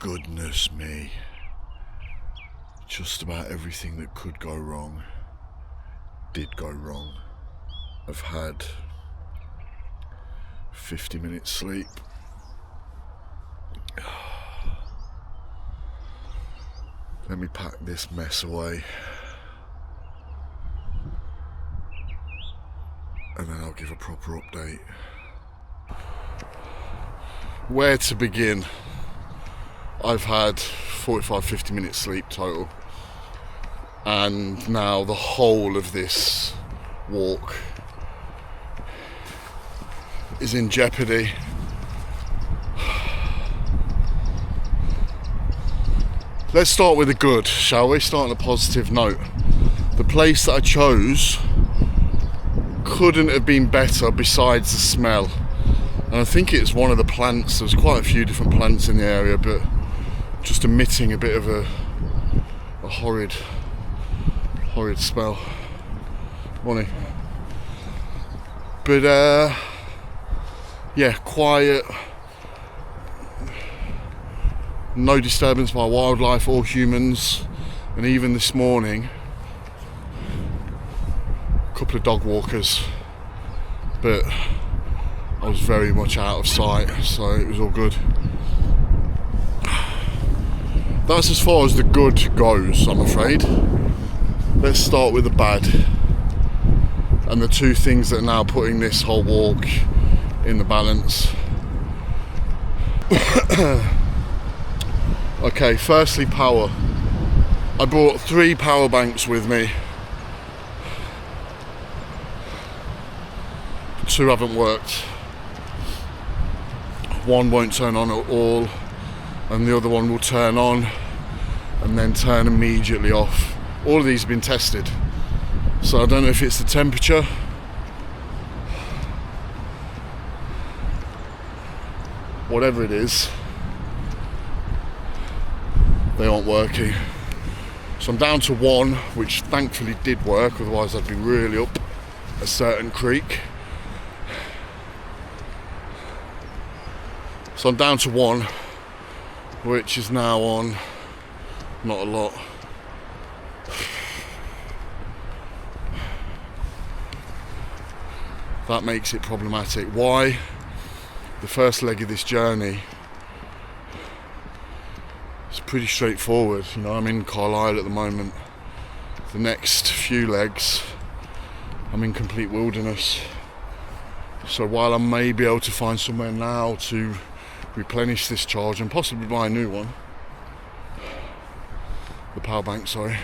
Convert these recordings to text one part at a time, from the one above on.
Goodness me. Just about everything that could go wrong did go wrong. I've had 50 minutes sleep. Let me pack this mess away and then I'll give a proper update. Where to begin? I've had 45-50 minutes sleep total, and now the whole of this walk is in jeopardy. Let's start with the good, shall we? Start on a positive note. The place that I chose couldn't have been better besides the smell. And I think it's one of the plants. There's quite a few different plants in the area, but just emitting a bit of a horrid smell. Funny. But yeah, quiet. No disturbance by wildlife or humans. And even this morning, a couple of dog walkers. But I was very much out of sight, so it was all good. That's as far as the good goes, I'm afraid. Let's start with the bad. And the two things that are now putting this whole walk in the balance. Okay, firstly, power. I brought 3 power banks with me. 2 haven't worked. One won't turn on at all, and the other one will turn on and then turn immediately off. All of these have been tested, so I don't know if it's the temperature, whatever it is, they aren't working. So I'm down to 1, which thankfully did work, otherwise I'd be really up a certain creek. So I'm down to 1, which is now on not a lot. That makes it problematic. Why? The first leg of this journey is pretty straightforward. You know, I'm in Carlisle at the moment. The next few legs, I'm in complete wilderness. So while I may be able to find somewhere now to replenish this charge and possibly buy a new one, the power bank, sorry,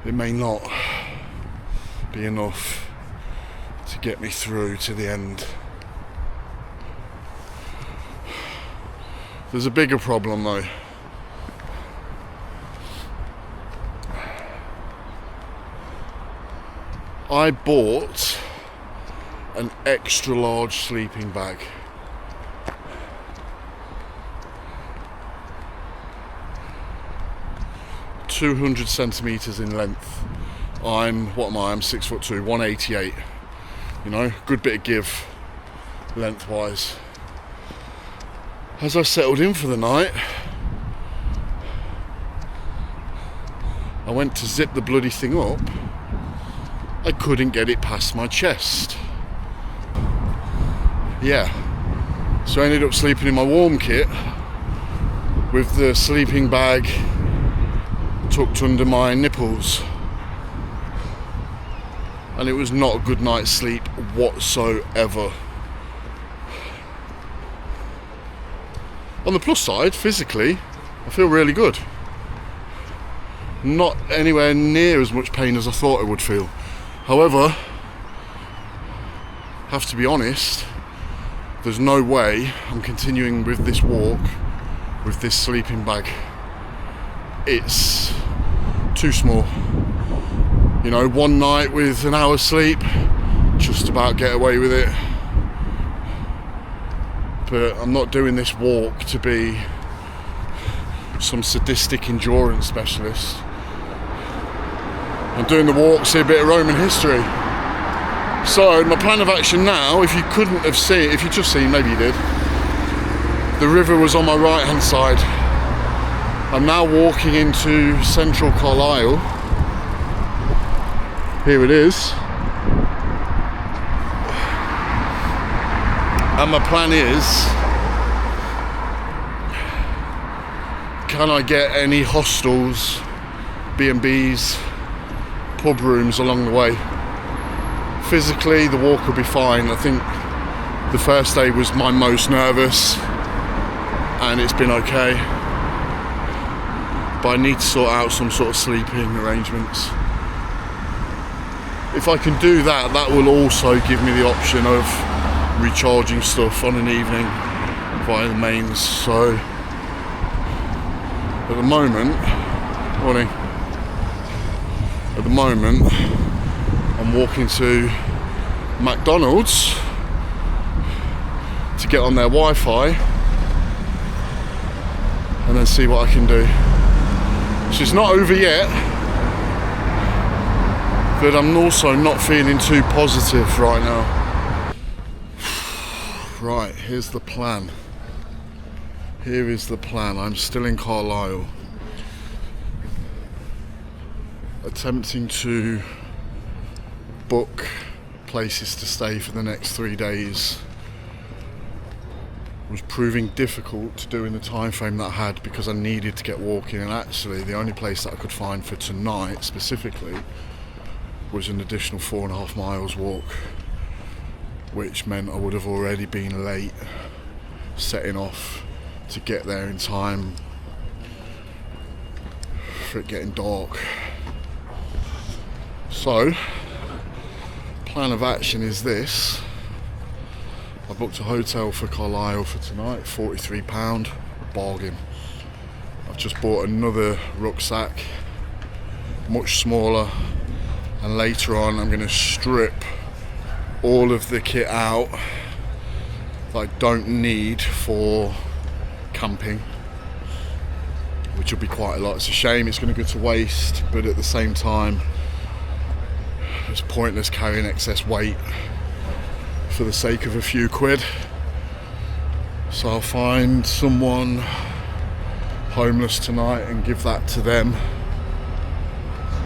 it may not be enough to get me through to the end. There's a bigger problem though. I bought an extra large sleeping bag. ...200 centimetres in length. I'm 6'2", 188. You know, good bit of give lengthwise. As I settled in for the night, I went to zip the bloody thing up. I couldn't get it past my chest. Yeah, so I ended up sleeping in my warm kit with the sleeping bag tucked under my nipples, and it was not a good night's sleep whatsoever. On the plus side, physically, I feel really good. Not anywhere near as much pain as I thought I would feel. However, have to be honest, there's no way I'm continuing with this walk with this sleeping bag. It's too small. You know, one night with an hour's sleep, just about get away with it. But I'm not doing this walk to be some sadistic endurance specialist. I'm doing the walk to see a bit of Roman history. So my plan of action now, if you couldn't have seen, if you just seen, maybe you did, The river was on my right hand side. I'm now walking into central Carlisle. Here it is. And my plan is, can I get any hostels, B&Bs, pub rooms along the way? Physically, the walk will be fine. I think the first day was my most nervous and it's been okay. But I need to sort out some sort of sleeping arrangements. If I can do that, that will also give me the option of recharging stuff on an evening via the mains. So at the moment, I'm walking to McDonald's to get on their Wi-Fi and then see what I can do. So it's not over yet, but I'm also not feeling too positive right now. Right, here's the plan. Here is the plan. I'm still in Carlisle, attempting to book places to stay for the next 3 days. Was proving difficult to do in the time frame that I had because I needed to get walking, and actually the only place that I could find for tonight specifically was an additional 4.5 miles walk, which meant I would have already been late setting off to get there in time for it getting dark. So, plan of action is this. I booked a hotel for Carlisle for tonight, £43, bargain. I've just bought another rucksack, much smaller, and later on I'm going to strip all of the kit out that I don't need for camping, which will be quite a lot. It's a shame it's going to go to waste, but at the same time it's pointless carrying excess weight for the sake of a few quid. So I'll find someone homeless tonight and give that to them.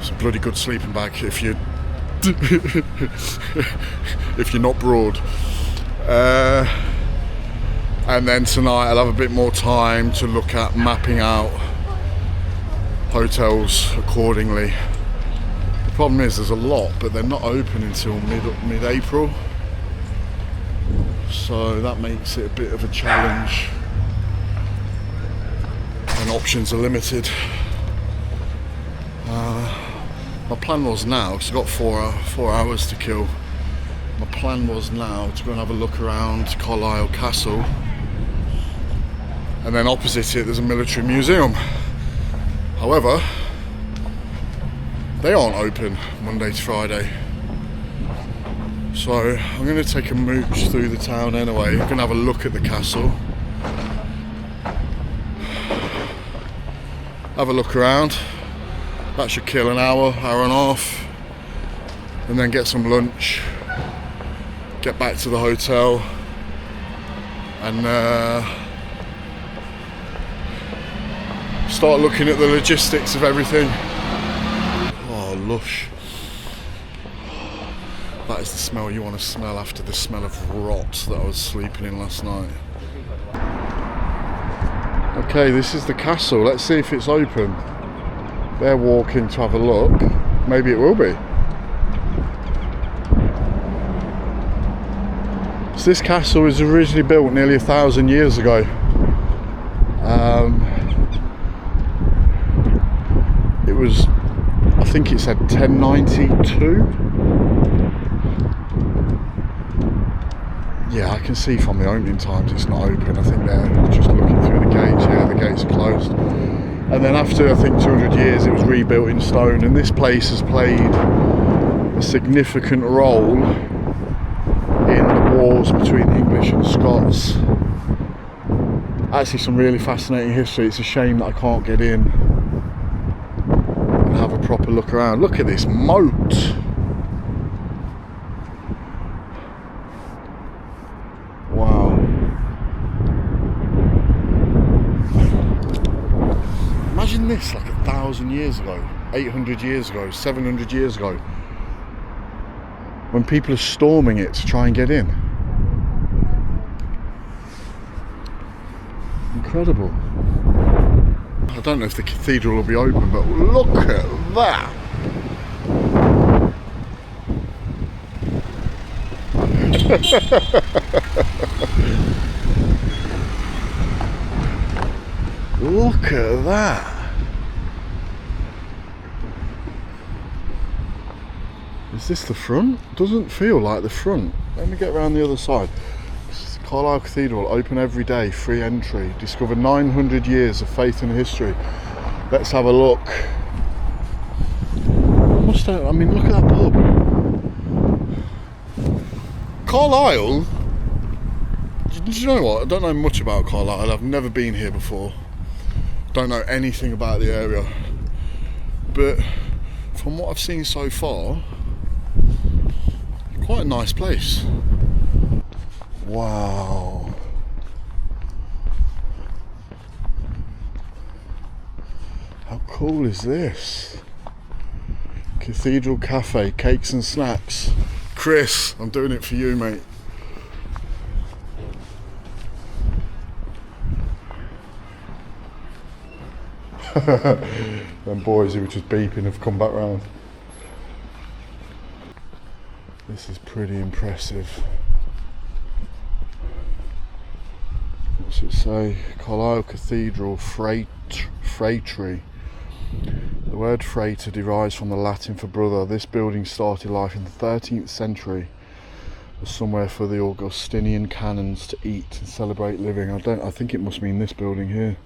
It's a bloody good sleeping bag if you if you're not broad. And then tonight I'll have a bit more time to look at mapping out hotels accordingly. The problem is there's a lot, but they're not open until mid-April. So that makes it a bit of a challenge and options are limited. My plan was now, because I've got 4 hours to kill, my plan was now to go and have a look around Carlisle Castle, and then opposite it there's a military museum. However, they aren't open Monday to Friday. So I'm going to take a mooch through the town anyway. I'm going to have a look at the castle, have a look around. That should kill an hour and a half, and then get some lunch, get back to the hotel, and start looking at the logistics of everything. Oh, lush. That is the smell you want to smell after the smell of rot that I was sleeping in last night. Okay, this is the castle. Let's see if it's open. They're walking to have a look. Maybe it will be. So this castle was originally built nearly 1,000 years ago. It was, I think it said 1092. Yeah, I can see from the opening times it's not open. I think they're just looking through the gates. Yeah, the gates are closed. And then after, I think, 200 years, it was rebuilt in stone. And this place has played a significant role in the wars between the English and Scots. Actually, some really fascinating history. It's a shame that I can't get in and have a proper look around. Look at this moat. Imagine this like 1,000 years ago, 800 years ago, 700 years ago, when people are storming it to try and get in. Incredible. I don't know if the cathedral will be open, but look at that. Look at that. Is this the front? Doesn't feel like the front. Let me get around the other side. Carlisle Cathedral, open every day, free entry. Discover 900 years of faith and history. Let's have a look. I mean, look at that pub. Carlisle, do you know what? I don't know much about Carlisle. I've never been here before. Don't know anything about the area. But from what I've seen so far, quite a nice place. Wow. How cool is this? Cathedral Cafe, cakes and snacks. Chris, I'm doing it for you, mate. Them boys who were just beeping have come back round. This is pretty impressive. What's it say? Carlisle Cathedral, Fratry. The word frater derives from the Latin for brother. This building started life in the 13th century as somewhere for the Augustinian canons to eat and celebrate living. I think it must mean this building here.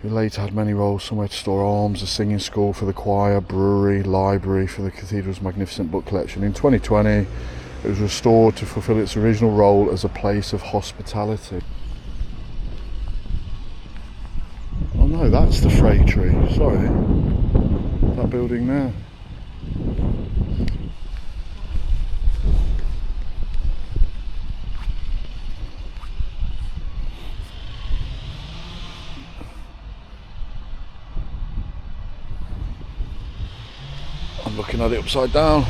It later had many roles, somewhere to store arms, a singing school for the choir, brewery, library for the cathedral's magnificent book collection. In 2020, it was restored to fulfill its original role as a place of hospitality. Oh no, that's the Fratry, sorry. That building there. I'm looking at it upside down.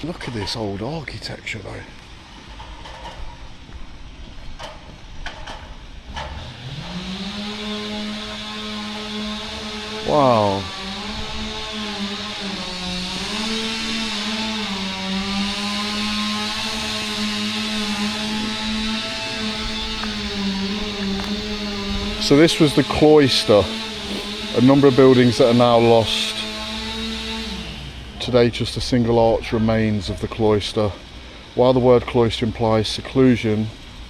Look at this old architecture though. Wow. So this was the cloister, a number of buildings that are now lost. Today just a single arch remains of the cloister. While the word cloister implies seclusion,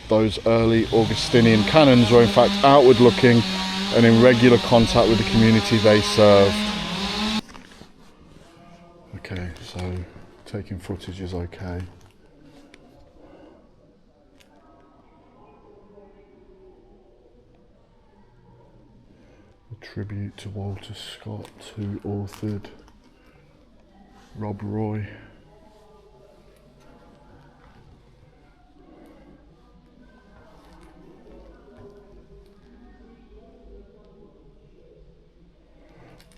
those early Augustinian canons were in fact outward looking and in regular contact with the community they served. Okay, so taking footage is okay. A tribute to Walter Scott, who authored Rob Roy.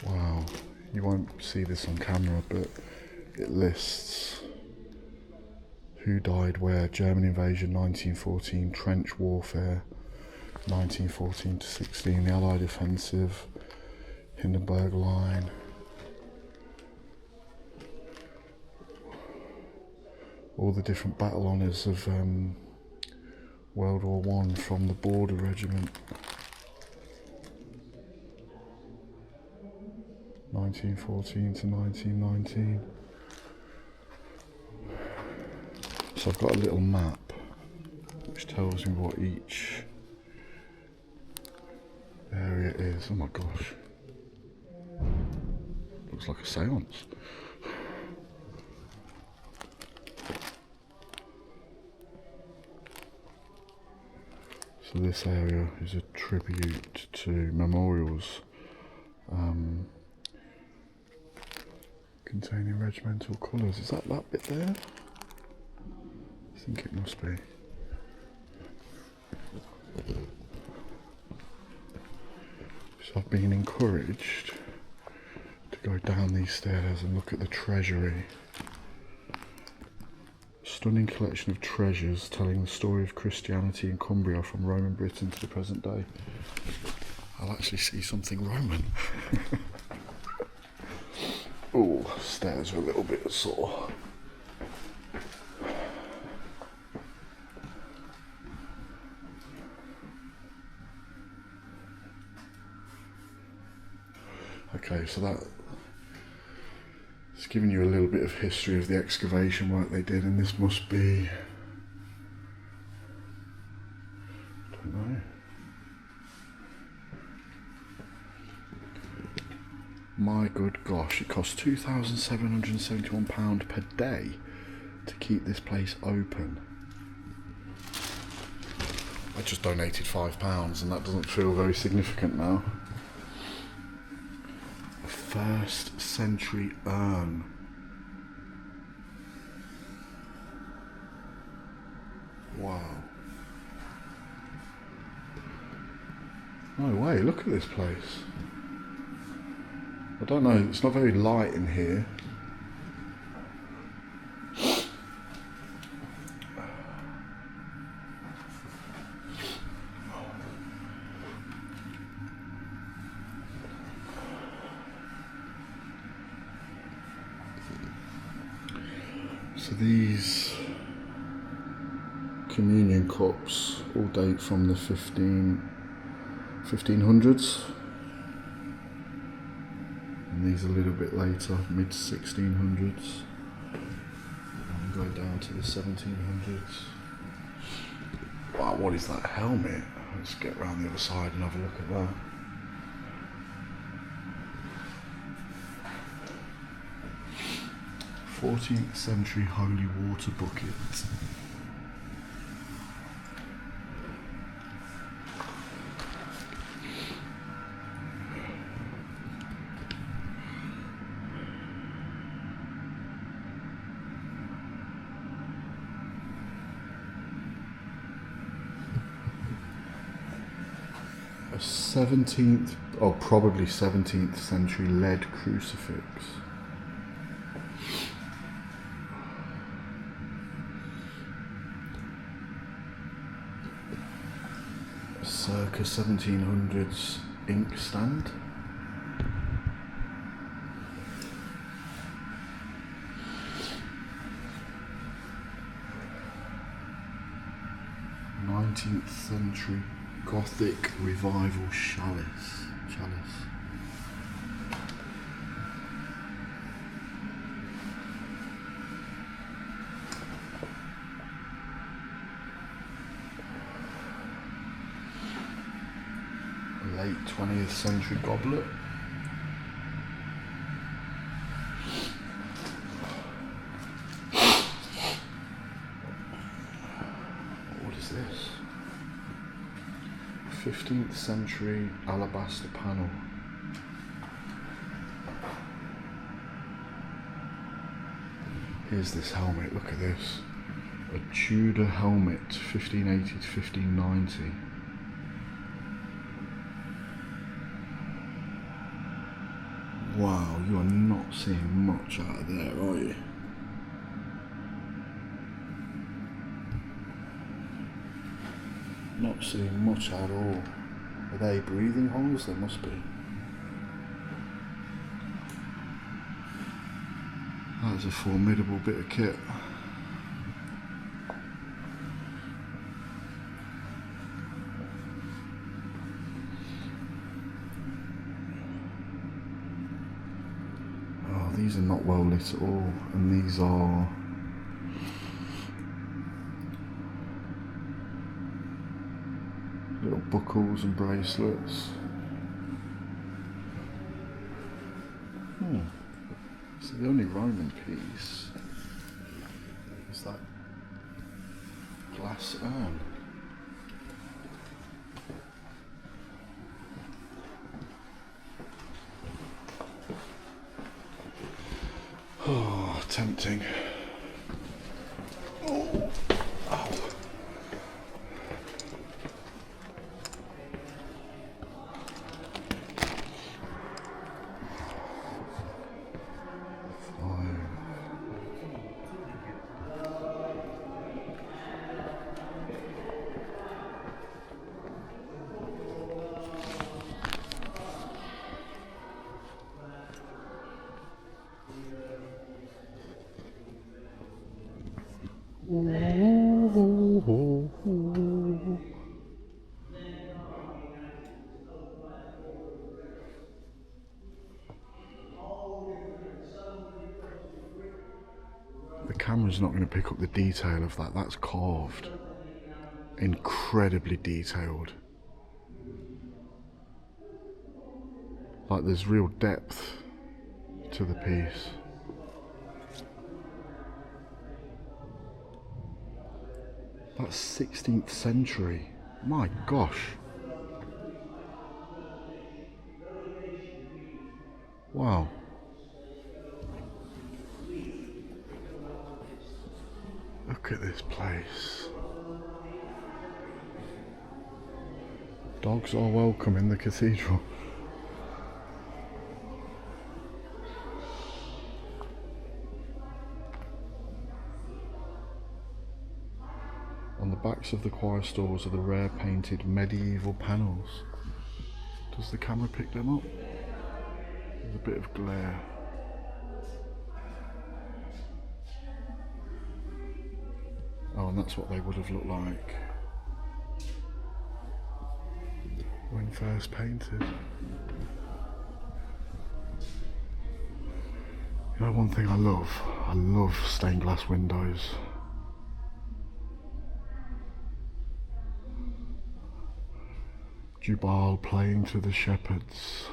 Wow, you won't see this on camera, but it lists who died where: German invasion 1914, trench warfare 1914 to 16, the Allied offensive, Hindenburg Line. All the different battle honours of World War I from the Border Regiment. 1914 to 1919. So I've got a little map which tells me what each area is. Oh my gosh. Looks like a seance. So this area is a tribute to memorials Containing regimental colours. Is that bit there? I think it must be. So I've been encouraged to go down these stairs and look at the treasury. Stunning collection of treasures telling the story of Christianity in Cumbria from Roman Britain to the present day. I'll actually see something Roman. Oh, stairs are a little bit sore. Okay, so that's giving you a little bit of history of the excavation work they did, and this must be, I don't know. My good gosh, it costs £2,771 per day to keep this place open. I just donated £5 and that doesn't feel very significant now. A 1st century urn. Wow. No way, look at this place. I don't know, it's not very light in here. So these communion cups all date from the 1500s. And these a little bit later, mid 1600s. And go down to the 1700s. Wow, what is that helmet? Let's get around the other side and have a look at that. '14th century holy water bucket. A 17th, or probably 17th century lead crucifix. Circa 1700s inkstand. '19th century Gothic revival chalice. Late 20th century goblet. What is this? 15th century alabaster panel. Here's this helmet, look at this. A Tudor helmet, 1580 to 1590. Wow, you are not seeing much out of there, are you? Not seeing much at all. Are they breathing holes? They must be. That is a formidable bit of kit. These are not well lit at all, and these are little buckles and bracelets. So the only Roman piece is that glass urn. tempting. Oh. Ow. The camera's not going to pick up the detail of that. That's carved. Incredibly detailed. Like there's real depth to the piece. That's 16th century. My gosh. Wow. Look at this place. Dogs are welcome in the cathedral. On the backs of the choir stalls are the rare painted medieval panels. Does the camera pick them up? There's a bit of glare. Oh, and that's what they would have looked like when first painted. You know, one thing I love stained glass windows. Jubal playing to the shepherds.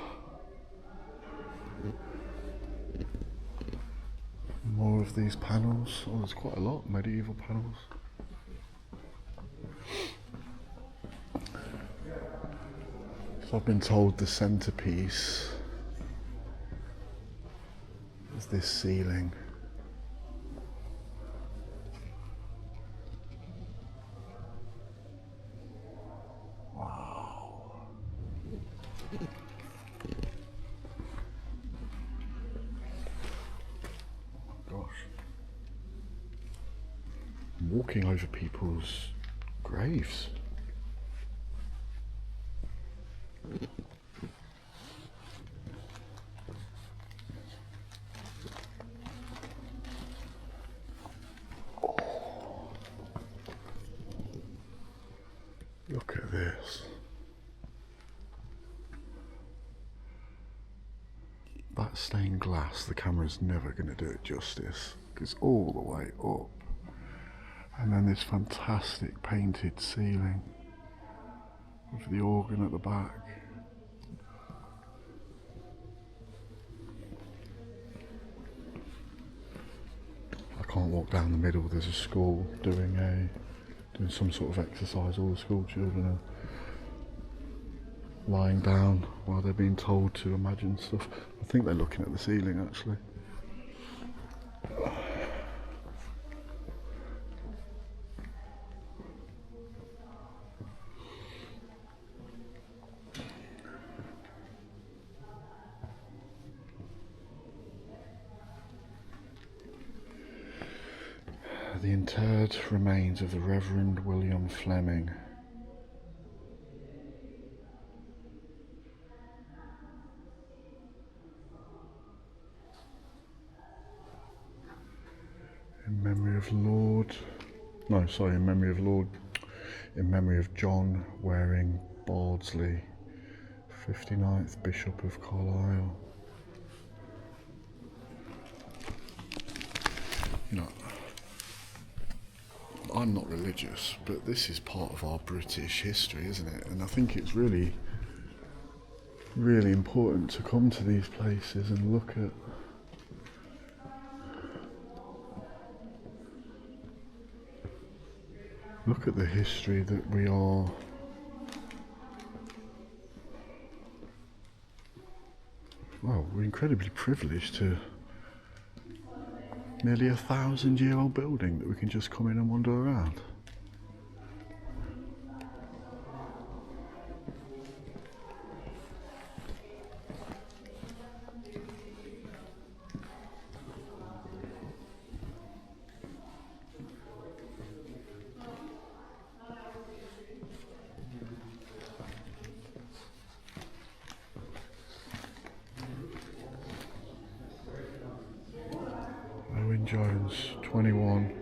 More of these panels. Oh, there's quite a lot, medieval panels. So I've been told the centerpiece is this ceiling. Walking over people's graves. Oh. Look at this. That stained glass, the camera's never going to do it justice. It's all the way up. And then this fantastic painted ceiling with the organ at the back. I can't walk down the middle. There's a school doing some sort of exercise. All the school children are lying down while they're being told to imagine stuff. I think they're looking at the ceiling actually. The interred remains of the Reverend William Fleming. In memory of John Waring Bardsley, 59th Bishop of Carlisle. You know, I'm not religious, but this is part of our British history, isn't it? And I think it's really, really important to come to these places and look at the history that we are we're incredibly privileged to Nearly 1,000-year-old building that we can just come in and wander around. Owen Jones, 21.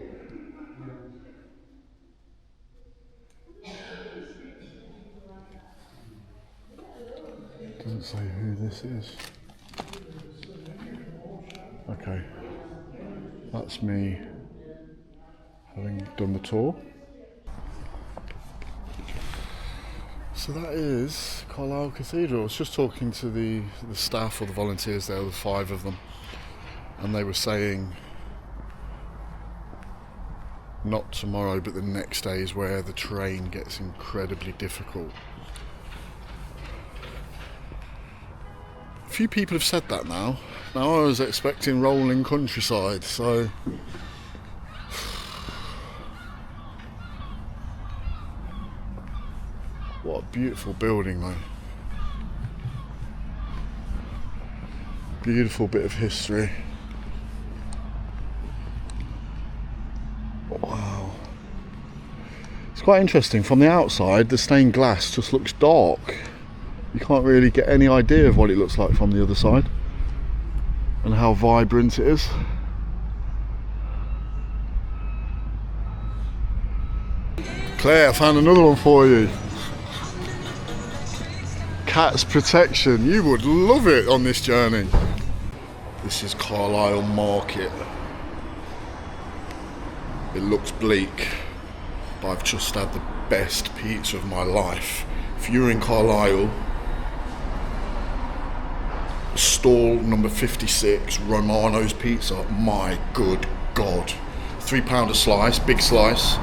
Doesn't say who this is. Okay, that's me having done the tour. So that is Carlisle Cathedral. I was just talking to the staff or the volunteers there, the 5 of them, and they were saying not tomorrow but the next day is where the terrain gets incredibly difficult. A few people have said that now. Now I was expecting rolling countryside, so what a beautiful building though. Beautiful bit of history. Wow. It's quite interesting. From the outside, the stained glass just looks dark. You can't really get any idea of what it looks like from the other side and how vibrant it is. Claire, I found another one for you. Cat's protection. You would love it on this journey. This is Carlisle Market. It looks bleak, but I've just had the best pizza of my life. If you're in Carlisle, stall number 56, Romano's Pizza, my good God. £3 a slice, big slice.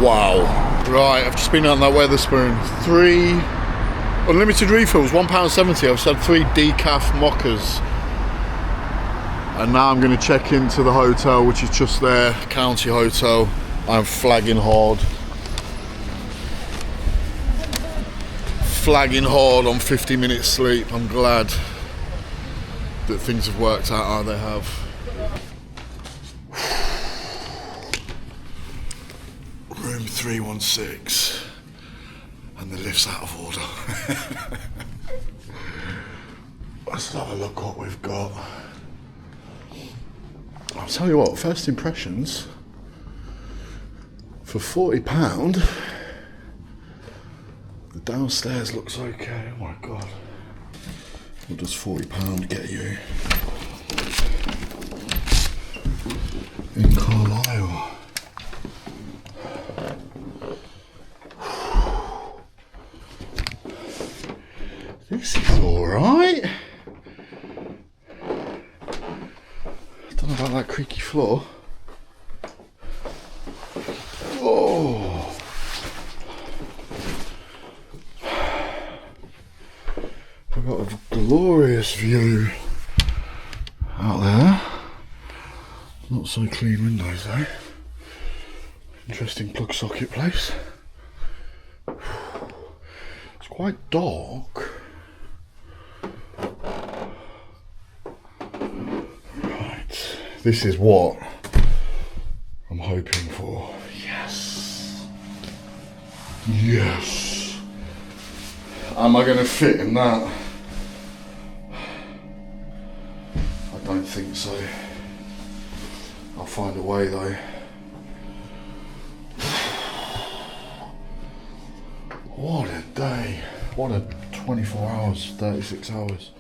Wow. Right, I've just been on that Weatherspoon. 3 unlimited refills, £1.70. I've had 3 decaf mochas. And now I'm going to check into the hotel, which is just there, County Hotel. I'm flagging hard. Flagging hard on 50 minutes sleep. I'm glad that things have worked out how they have. Room 316, and the lift's out of order. Let's have a look what we've got. I'll tell you what, first impressions, for £40, the downstairs looks okay. Oh my God. What does £40 get you in Carlisle? This is alright. Don't know about that creaky floor. Oh. We've got a glorious view out there. Not so clean windows though. Interesting plug socket place. It's quite dark. Right, this is what I'm hoping for. Yes. Yes. Am I going to fit in that? I don't think so. I'll find a way though. What a day. What a 24 hours, 36 hours.